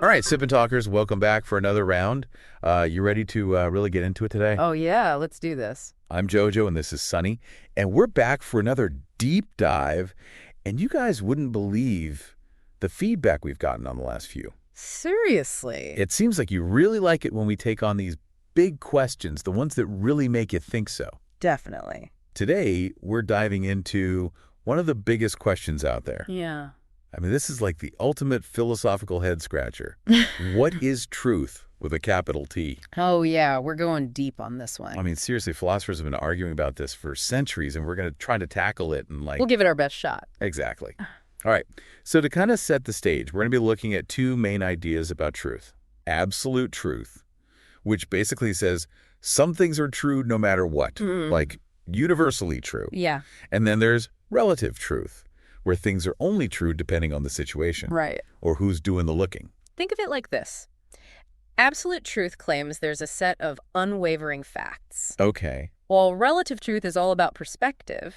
All right, Sip and Talkers, welcome back for another round. You ready to really get into it today? Oh, yeah, let's do this. I'm JoJo, and this is Sunny, and we're back for another deep dive, and you guys wouldn't believe the feedback we've gotten on the last few. Seriously? It seems like you really like it when we take on these big questions, the ones that really make you think so. Definitely. Today, we're diving into one of the biggest questions out there. Yeah. I mean, this is like the ultimate philosophical head-scratcher. What is truth with a capital T? Oh, yeah, we're going deep on this one. I mean, seriously, philosophers have been arguing about this for centuries, and we're going to try to tackle it and We'll give it our best shot. Exactly. All right, so to kind of set the stage, we're going to be looking at two main ideas about truth. Absolute truth, which basically says some things are true no matter what, like universally true. Yeah. And then there's relative truth, where things are only true depending on the situation. Right. Or who's doing the looking. Think of it like this. Absolute truth claims there's a set of unwavering facts. Okay. While relative truth is all about perspective,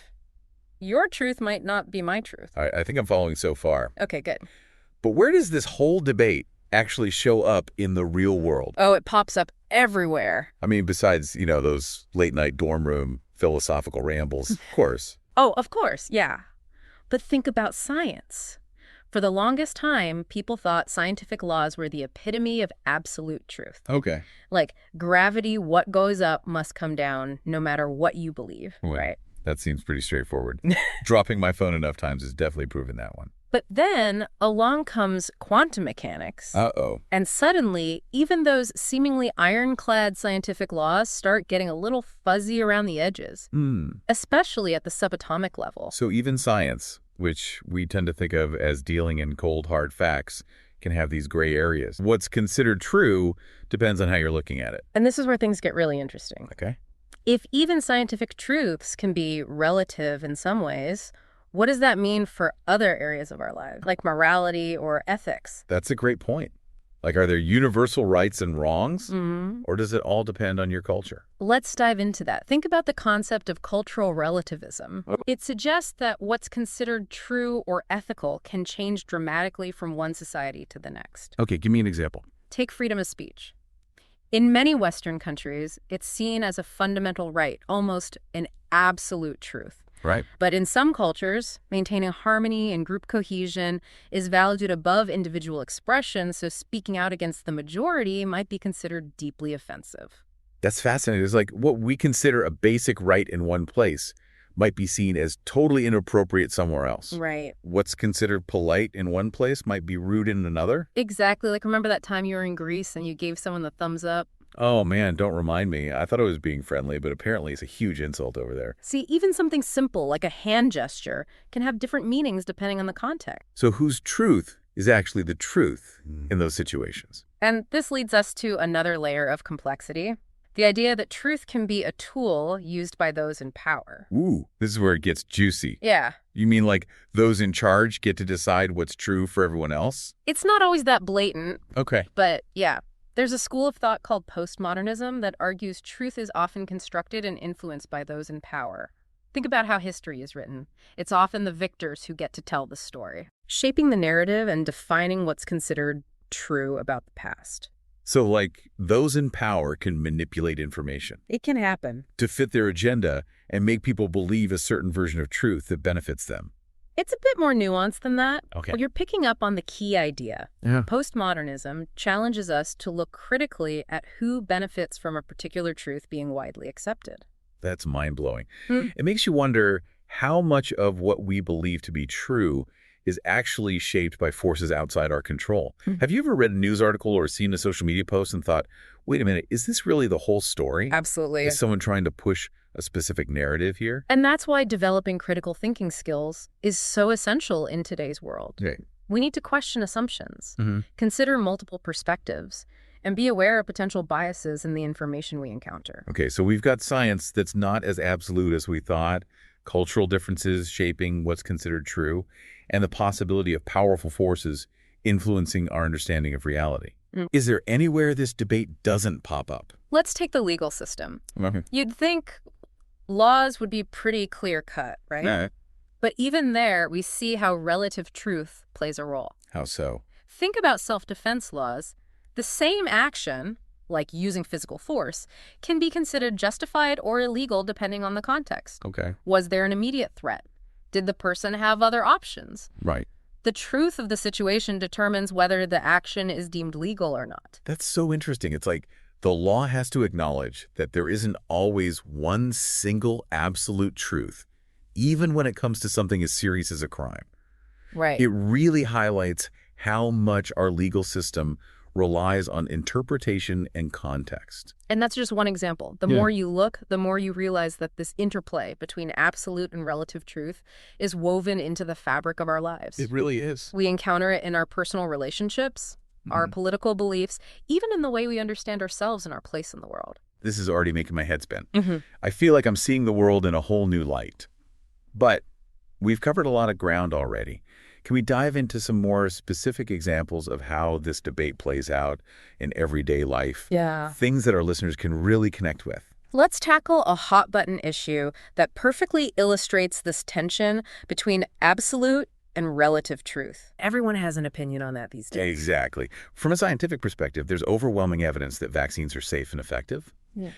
your truth might not be my truth. All right, I think I'm following so far. Okay, good. But where does this whole debate actually show up in the real world? Oh, it pops up everywhere. I mean, besides, those late-night dorm room philosophical rambles, of course. Oh, of course, yeah. But think about science. For the longest time, people thought scientific laws were the epitome of absolute truth. Okay. Like gravity, what goes up must come down no matter what you believe, right? That seems pretty straightforward. Dropping my phone enough times has definitely proven that one. But then along comes quantum mechanics. Uh-oh. And suddenly, even those seemingly ironclad scientific laws start getting a little fuzzy around the edges, especially at the subatomic level. So even science, which we tend to think of as dealing in cold, hard facts, can have these gray areas. What's considered true depends on how you're looking at it. And this is where things get really interesting. Okay. If even scientific truths can be relative in some ways, what does that mean for other areas of our lives, like morality or ethics? That's a great point. Like, are there universal rights and wrongs? Mm-hmm. Or does it all depend on your culture? Let's dive into that. Think about the concept of cultural relativism. It suggests that what's considered true or ethical can change dramatically from one society to the next. Okay, give me an example. Take freedom of speech. In many Western countries, it's seen as a fundamental right, almost an absolute truth. Right. But in some cultures, maintaining harmony and group cohesion is valued above individual expression, so speaking out against the majority might be considered deeply offensive. That's fascinating. It's like what we consider a basic right in one place might be seen as totally inappropriate somewhere else. Right. What's considered polite in one place might be rude in another. Exactly. Like, remember that time you were in Greece and you gave someone the thumbs up? Oh, man, don't remind me. I thought I was being friendly, but apparently it's a huge insult over there. See, even something simple like a hand gesture can have different meanings depending on the context. So whose truth is actually the truth in those situations? And this leads us to another layer of complexity. The idea that truth can be a tool used by those in power. Ooh, this is where it gets juicy. Yeah. You mean like those in charge get to decide what's true for everyone else? It's not always that blatant. Okay. But yeah, there's a school of thought called postmodernism that argues truth is often constructed and influenced by those in power. Think about how history is written. It's often the victors who get to tell the story, shaping the narrative and defining what's considered true about the past. So, like, those in power can manipulate information It can happen. to fit their agenda and make people believe a certain version of truth that benefits them. It's a bit more nuanced than that. Okay. But you're picking up on the key idea. Yeah. Postmodernism challenges us to look critically at who benefits from a particular truth being widely accepted. That's mind-blowing. It makes you wonder how much of what we believe to be true is actually shaped by forces outside our control. Have you ever read a news article or seen a social media post and thought, wait a minute, is this really the whole story? Absolutely. Is someone trying to push a specific narrative here? And that's why developing critical thinking skills is so essential in today's world. Okay. We need to question assumptions, consider multiple perspectives, and be aware of potential biases in the information we encounter. Okay, so we've got science that's not as absolute as we thought, cultural differences shaping what's considered true, and the possibility of powerful forces influencing our understanding of reality. Is there anywhere this debate doesn't pop up? Let's take the legal system. Okay. You'd think laws would be pretty clear-cut, right? But even there, we see how relative truth plays a role. How so? Think about self-defense laws. The same action, like using physical force, can be considered justified or illegal depending on the context. Okay. Was there an immediate threat? Did the person have other options? Right. The truth of the situation determines whether the action is deemed legal or not. That's so interesting. It's like the law has to acknowledge that there isn't always one single absolute truth, even when it comes to something as serious as a crime. Right. It really highlights how much our legal system relies on interpretation and context. And that's just one example. The more you look, the more you realize that this interplay between absolute and relative truth is woven into the fabric of our lives. It really is. We encounter it in our personal relationships, our political beliefs, even in the way we understand ourselves and our place in the world. This is already making my head spin. I feel like I'm seeing the world in a whole new light. But we've covered a lot of ground already. Can we dive into some more specific examples of how this debate plays out in everyday life? Yeah. Things that our listeners can really connect with. Let's tackle a hot-button issue that perfectly illustrates this tension between absolute and relative truth. Everyone has an opinion on that these days. Exactly. From a scientific perspective, there's overwhelming evidence that vaccines are safe and effective.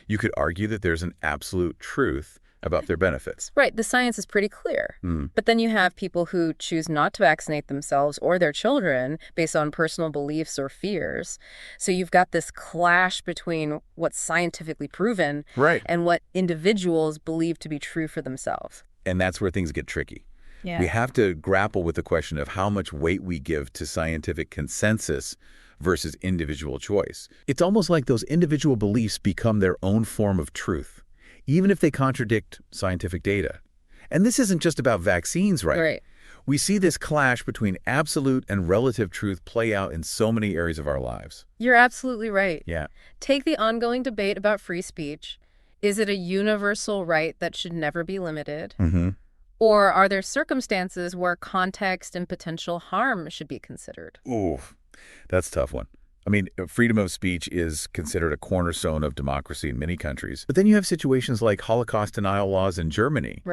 You could argue that there's an absolute truth about their benefits. Right. The science is pretty clear. But then you have people who choose not to vaccinate themselves or their children based on personal beliefs or fears. So you've got this clash between what's scientifically proven and what individuals believe to be true for themselves. And that's where things get tricky. Yeah. We have to grapple with the question of how much weight we give to scientific consensus versus individual choice. It's almost like those individual beliefs become their own form of truth, even if they contradict scientific data. And this isn't just about vaccines, right? We see this clash between absolute and relative truth play out in so many areas of our lives. You're absolutely right. Yeah. Take the ongoing debate about free speech. Is it a universal right that should never be limited? Or are there circumstances where context and potential harm should be considered? Ooh, that's a tough one. I mean, freedom of speech is considered a cornerstone of democracy in many countries. But then you have situations like Holocaust denial laws in Germany,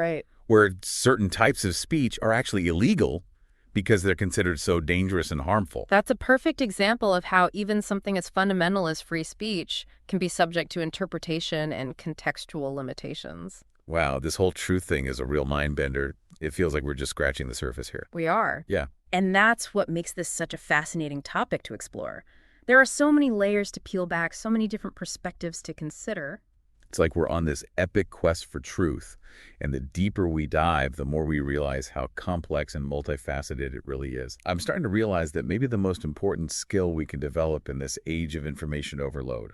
where certain types of speech are actually illegal because they're considered so dangerous and harmful. That's a perfect example of how even something as fundamental as free speech can be subject to interpretation and contextual limitations. Wow, this whole truth thing is a real mind bender. It feels like we're just scratching the surface here. We are. Yeah. And that's what makes this such a fascinating topic to explore. There are so many layers to peel back, so many different perspectives to consider. It's like we're on this epic quest for truth. And the deeper we dive, the more we realize how complex and multifaceted it really is. I'm starting to realize that maybe the most important skill we can develop in this age of information overload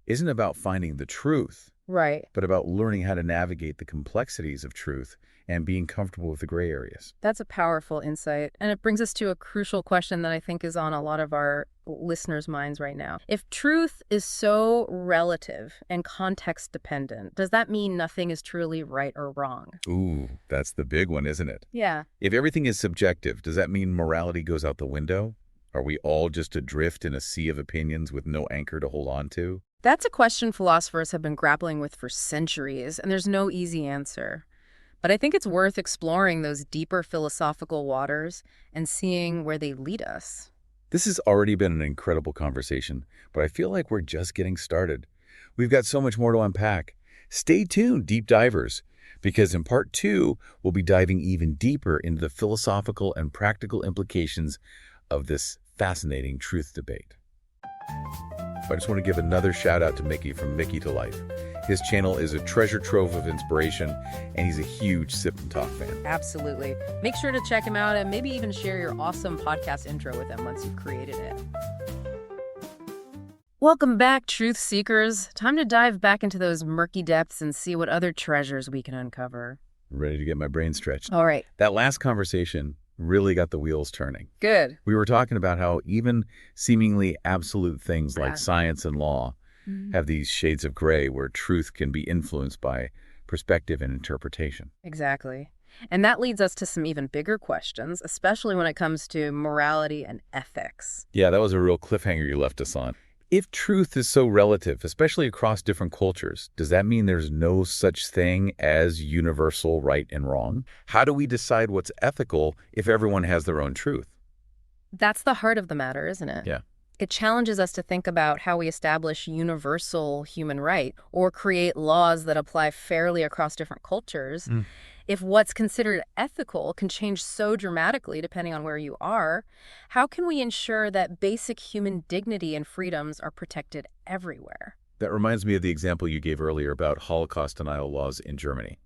isn't about finding the truth, but about learning how to navigate the complexities of truth and being comfortable with the gray areas. That's a powerful insight. And it brings us to a crucial question that I think is on a lot of our listeners' minds right now. If truth is so relative and context dependent, does that mean nothing is truly right or wrong? Ooh, that's the big one, isn't it? Yeah. If everything is subjective, does that mean morality goes out the window? Are we all just adrift in a sea of opinions with no anchor to hold on to? That's a question philosophers have been grappling with for centuries, and there's no easy answer. But I think it's worth exploring those deeper philosophical waters and seeing where they lead us. This has already been an incredible conversation, but I feel like we're just getting started. We've got so much more to unpack. Stay tuned, deep divers, because in part 2, we'll be diving even deeper into the philosophical and practical implications of this fascinating truth debate. I just want to give another shout out to Micky from Mickytolife. His channel is a treasure trove of inspiration, and he's a huge Sip and Talk fan. Absolutely. Make sure to check him out and maybe even share your awesome podcast intro with him once you've created it. Welcome back, truth seekers. Time to dive back into those murky depths and see what other treasures we can uncover. Ready to get my brain stretched. All right. That last conversation really got the wheels turning. Good. We were talking about how even seemingly absolute things like science and law have these shades of gray where truth can be influenced by perspective and interpretation. Exactly. And that leads us to some even bigger questions, especially when it comes to morality and ethics. Yeah, that was a real cliffhanger you left us on. If truth is so relative, especially across different cultures, does that mean there's no such thing as universal right and wrong? How do we decide what's ethical if everyone has their own truth? That's the heart of the matter, isn't it? Yeah. It challenges us to think about how we establish universal human right or create laws that apply fairly across different cultures. If what's considered ethical can change so dramatically depending on where you are, how can we ensure that basic human dignity and freedoms are protected everywhere? That reminds me of the example you gave earlier about Holocaust denial laws in Germany.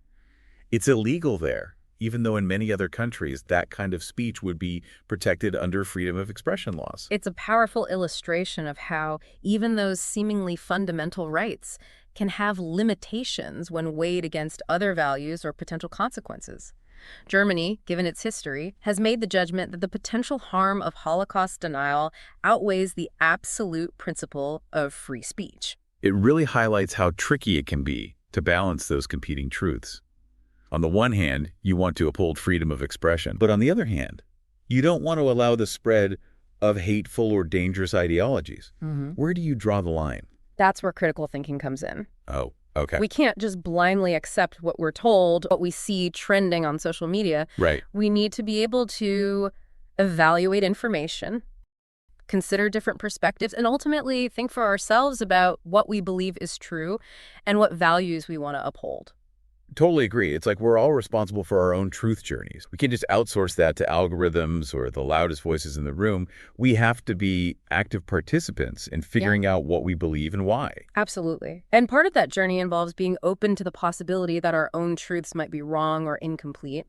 It's illegal there, even though in many other countries that kind of speech would be protected under freedom of expression laws. It's a powerful illustration of how even those seemingly fundamental rights can have limitations when weighed against other values or potential consequences. Germany, given its history, has made the judgment that the potential harm of Holocaust denial outweighs the absolute principle of free speech. It really highlights how tricky it can be to balance those competing truths. On the one hand, you want to uphold freedom of expression, but on the other hand, you don't want to allow the spread of hateful or dangerous ideologies. Where do you draw the line? That's where critical thinking comes in. Oh, okay. We can't just blindly accept what we're told, what we see trending on social media. Right. We need to be able to evaluate information, consider different perspectives, and ultimately think for ourselves about what we believe is true and what values we want to uphold. Totally agree. It's like we're all responsible for our own truth journeys. We can't just outsource that to algorithms or the loudest voices in the room. We have to be active participants in figuring out what we believe and why. Absolutely. And part of that journey involves being open to the possibility that our own truths might be wrong or incomplete.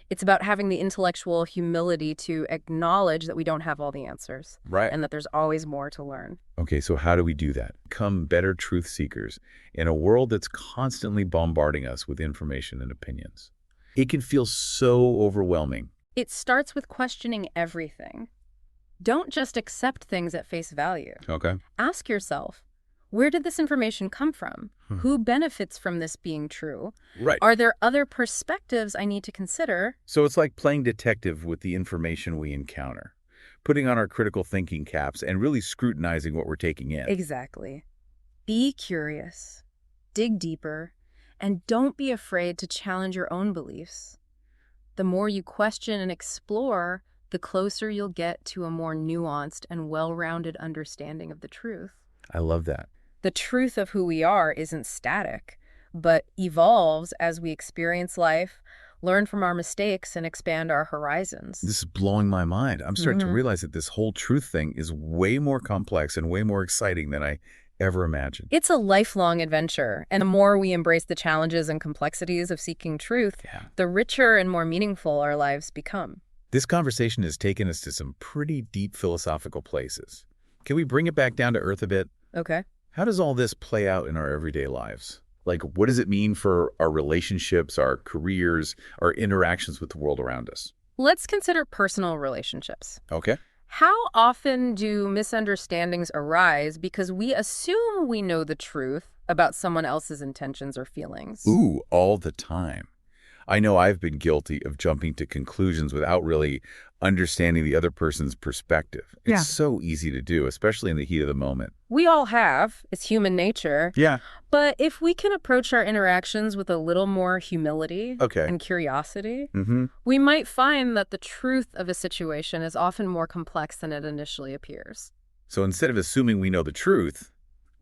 It's about having the intellectual humility to acknowledge that we don't have all the answers. Right. And that there's always more to learn. Okay, so how do we do that? Become better truth seekers in a world that's constantly bombarding us with information and opinions. It can feel so overwhelming. It starts with questioning everything. Don't just accept things at face value. Okay. Ask yourself, where did this information come from? Who benefits from this being true? Right. Are there other perspectives I need to consider? So it's like playing detective with the information we encounter, putting on our critical thinking caps and really scrutinizing what we're taking in. Exactly. Be curious, dig deeper, and don't be afraid to challenge your own beliefs. The more you question and explore, the closer you'll get to a more nuanced and well-rounded understanding of the truth. I love that. The truth of who we are isn't static, but evolves as we experience life, learn from our mistakes, and expand our horizons. This is blowing my mind. I'm starting to realize that this whole truth thing is way more complex and way more exciting than I ever imagined. It's a lifelong adventure, and the more we embrace the challenges and complexities of seeking truth, the richer and more meaningful our lives become. This conversation has taken us to some pretty deep philosophical places. Can we bring it back down to earth a bit? Okay. How does all this play out in our everyday lives? Like, what does it mean for our relationships, our careers, our interactions with the world around us? Let's consider personal relationships. Okay. How often do misunderstandings arise because we assume we know the truth about someone else's intentions or feelings? Ooh, all the time. I know I've been guilty of jumping to conclusions without really understanding the other person's perspective. It's so easy to do, especially in the heat of the moment. We all have. It's human nature. Yeah. But if we can approach our interactions with a little more humility and curiosity, we might find that the truth of a situation is often more complex than it initially appears. So instead of assuming we know the truth,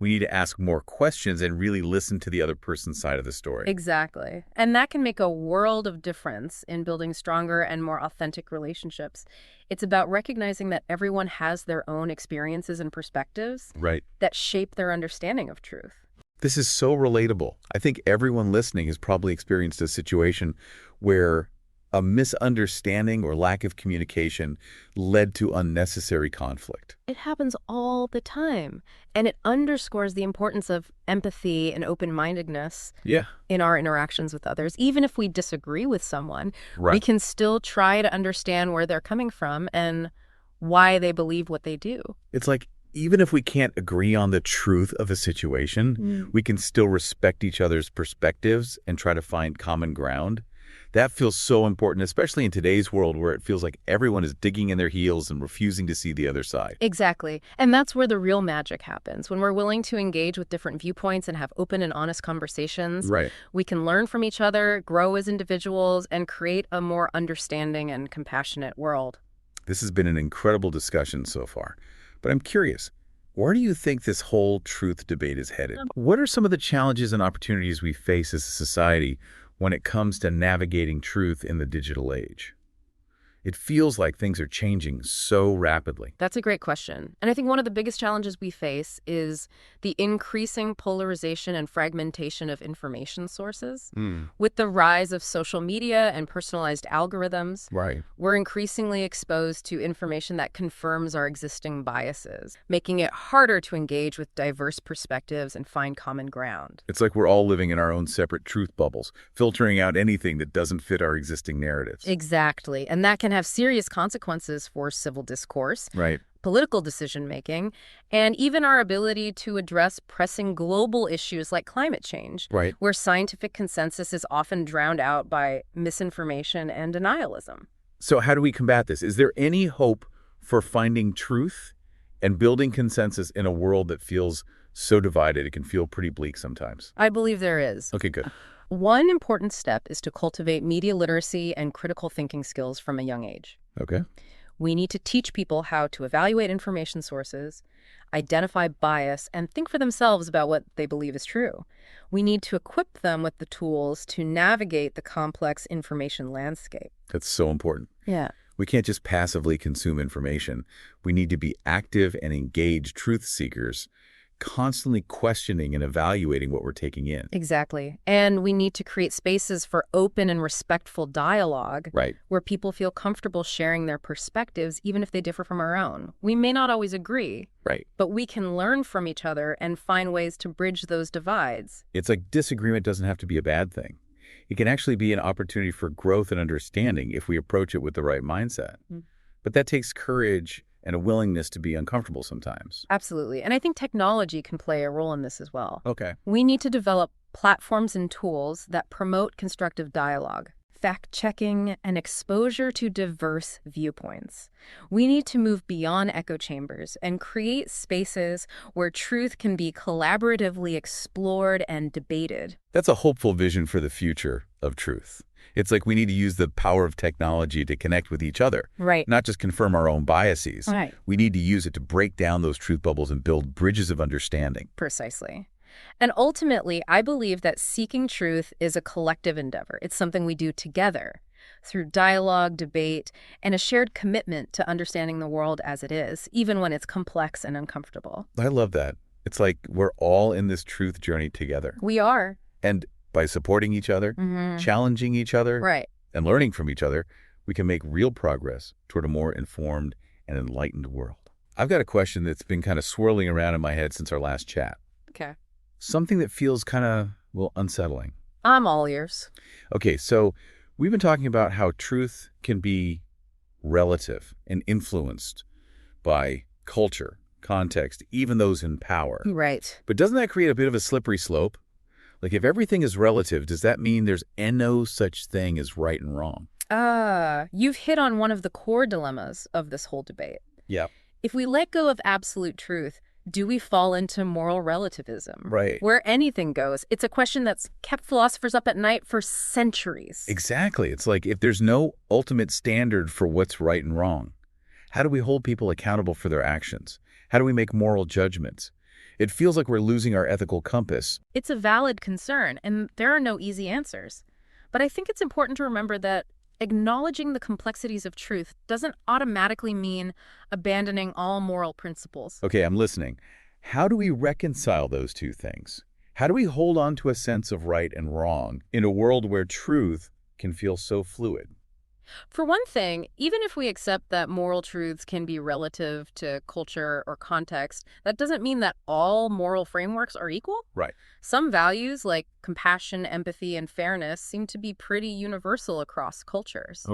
we need to ask more questions and really listen to the other person's side of the story. Exactly. And that can make a world of difference in building stronger and more authentic relationships. It's about recognizing that everyone has their own experiences and perspectives that shape their understanding of truth. This is so relatable. I think everyone listening has probably experienced a situation where a misunderstanding or lack of communication led to unnecessary conflict. It happens all the time, and it underscores the importance of empathy and open-mindedness in our interactions with others. Even if we disagree with someone, we can still try to understand where they're coming from and why they believe what they do. It's like, even if we can't agree on the truth of a situation, we can still respect each other's perspectives and try to find common ground. That feels so important, especially in today's world where it feels like everyone is digging in their heels and refusing to see the other side. Exactly. And that's where the real magic happens. When we're willing to engage with different viewpoints and have open and honest conversations, we can learn from each other, grow as individuals, and create a more understanding and compassionate world. This has been an incredible discussion so far. But I'm curious, where do you think this whole truth debate is headed? What are some of the challenges and opportunities we face as a society when it comes to navigating truth in the digital age? It feels like things are changing so rapidly. That's a great question. And I think one of the biggest challenges we face is the increasing polarization and fragmentation of information sources. With the rise of social media and personalized algorithms, we're increasingly exposed to information that confirms our existing biases, making it harder to engage with diverse perspectives and find common ground. It's like we're all living in our own separate truth bubbles, filtering out anything that doesn't fit our existing narratives. Exactly. And that can have serious consequences for civil discourse, political decision-making, and even our ability to address pressing global issues like climate change, where scientific consensus is often drowned out by misinformation and denialism. So how do we combat this? Is there any hope for finding truth and building consensus in a world that feels so divided it can feel pretty bleak sometimes? I believe there is. Okay, good. One important step is to cultivate media literacy and critical thinking skills from a young age. Okay. We need to teach people how to evaluate information sources, identify bias, and think for themselves about what they believe is true. We need to equip them with the tools to navigate the complex information landscape. That's so important. Yeah. We can't just passively consume information. We need to be active and engaged truth seekers, constantly questioning and evaluating what we're taking in. Exactly. And we need to create spaces for open and respectful dialogue where people feel comfortable sharing their perspectives, even if they differ from our own. We may not always agree, but we can learn from each other and find ways to bridge those divides. It's like disagreement doesn't have to be a bad thing. It can actually be an opportunity for growth and understanding if we approach it with the right mindset. But that takes courage and a willingness to be uncomfortable sometimes. Absolutely. And I think technology can play a role in this as well. Okay. We need to develop platforms and tools that promote constructive dialogue, fact-checking, and exposure to diverse viewpoints. We need to move beyond echo chambers and create spaces where truth can be collaboratively explored and debated. That's a hopeful vision for the future of truth. It's like we need to use the power of technology to connect with each other, not just confirm our own biases. We need to use it to break down those truth bubbles and build bridges of understanding. Precisely. And ultimately, I believe that seeking truth is a collective endeavor. It's something we do together through dialogue, debate, and a shared commitment to understanding the world as it is, even when it's complex and uncomfortable. I love that. It's like we're all in this truth journey together. We are. And by supporting each other, challenging each other, and learning from each other, we can make real progress toward a more informed and enlightened world. I've got a question that's been kind of swirling around in my head since our last chat. Okay. Something that feels kind of, well, unsettling. I'm all ears. Okay, so we've been talking about how truth can be relative and influenced by culture, context, even those in power. But doesn't that create a bit of a slippery slope? Like, if everything is relative, does that mean there's no such thing as right and wrong? You've hit on one of the core dilemmas of this whole debate. Yeah. If we let go of absolute truth, do we fall into moral relativism? Where anything goes? It's a question that's kept philosophers up at night for centuries. Exactly. It's like, if there's no ultimate standard for what's right and wrong, how do we hold people accountable for their actions? How do we make moral judgments? It feels like we're losing our ethical compass. It's a valid concern, and there are no easy answers. But I think it's important to remember that acknowledging the complexities of truth doesn't automatically mean abandoning all moral principles. Okay, I'm listening. How do we reconcile those two things? How do we hold on to a sense of right and wrong in a world where truth can feel so fluid? For one thing, even if we accept that moral truths can be relative to culture or context, that doesn't mean that all moral frameworks are equal. Some values like compassion, empathy, and fairness seem to be pretty universal across cultures.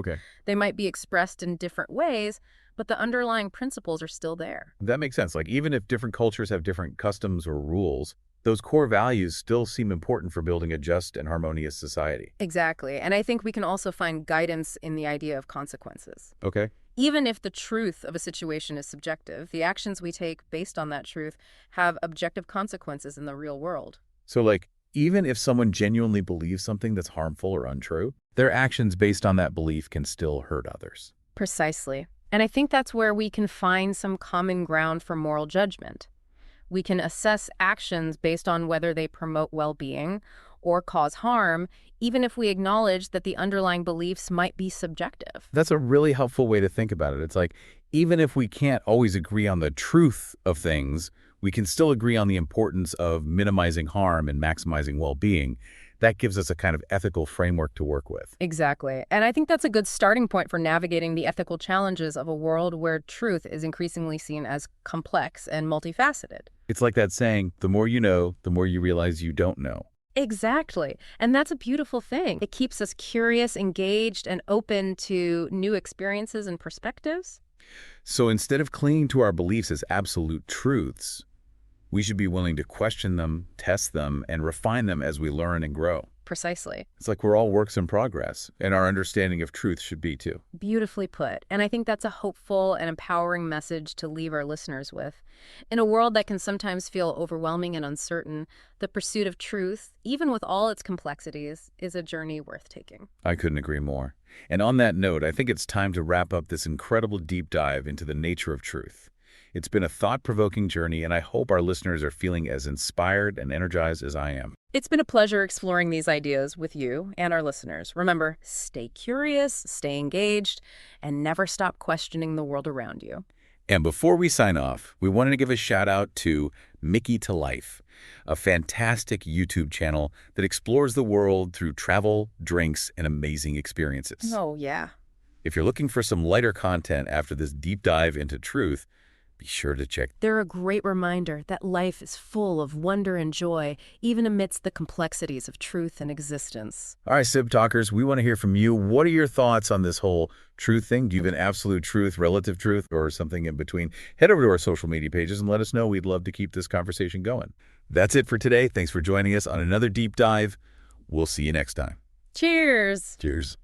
They might be expressed in different ways, but the underlying principles are still there. That makes sense. Like, even if different cultures have different customs or rules, those core values still seem important for building a just and harmonious society. Exactly. And I think we can also find guidance in the idea of consequences. Even if the truth of a situation is subjective, the actions we take based on that truth have objective consequences in the real world. So, like, even if someone genuinely believes something that's harmful or untrue, their actions based on that belief can still hurt others. Precisely. And I think that's where we can find some common ground for moral judgment. We can assess actions based on whether they promote well-being or cause harm, even if we acknowledge that the underlying beliefs might be subjective. That's a really helpful way to think about it. It's like, even if we can't always agree on the truth of things, we can still agree on the importance of minimizing harm and maximizing well-being. That gives us a kind of ethical framework to work with. Exactly. And I think that's a good starting point for navigating the ethical challenges of a world where truth is increasingly seen as complex and multifaceted. It's like that saying, the more you know, the more you realize you don't know. Exactly. And that's a beautiful thing. It keeps us curious, engaged, and open to new experiences and perspectives. So instead of clinging to our beliefs as absolute truths, we should be willing to question them, test them, and refine them as we learn and grow. Precisely. It's like we're all works in progress, and our understanding of truth should be too. Beautifully put. And I think that's a hopeful and empowering message to leave our listeners with. In a world that can sometimes feel overwhelming and uncertain, the pursuit of truth, even with all its complexities, is a journey worth taking. I couldn't agree more. And on that note, I think it's time to wrap up this incredible deep dive into the nature of truth. It's been a thought-provoking journey, and I hope our listeners are feeling as inspired and energized as I am. It's been a pleasure exploring these ideas with you and our listeners. Remember, stay curious, stay engaged, and never stop questioning the world around you. And before we sign off, we wanted to give a shout-out to Mickytolife, a fantastic YouTube channel that explores the world through travel, drinks, and amazing experiences. Oh, yeah. If you're looking for some lighter content after this deep dive into truth, be sure to check. They're a great reminder that life is full of wonder and joy, even amidst the complexities of truth and existence. All right, Sip Talkers, we want to hear from you. What are your thoughts on this whole truth thing? Do you have an absolute truth, relative truth, or something in between? Head over to our social media pages and let us know. We'd love to keep this conversation going. That's it for today. Thanks for joining us on another deep dive. We'll see you next time. Cheers. Cheers.